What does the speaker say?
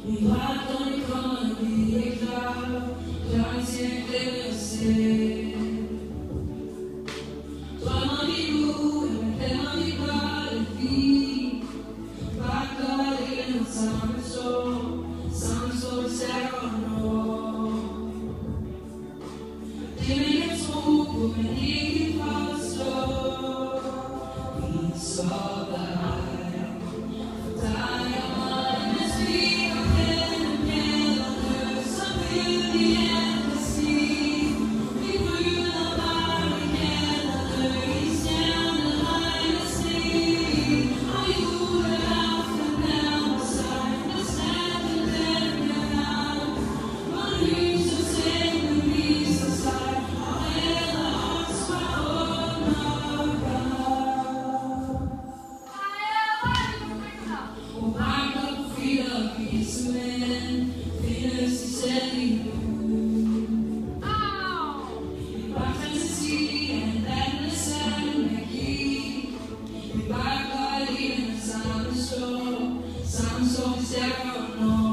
Mi parto di condividere, già insieme a sé. Tua mano di due, te mano di quale qui, parto di non sanno solo servono. Dimmi che tu come di falso, mi so dai. Sanso, Sarah, no.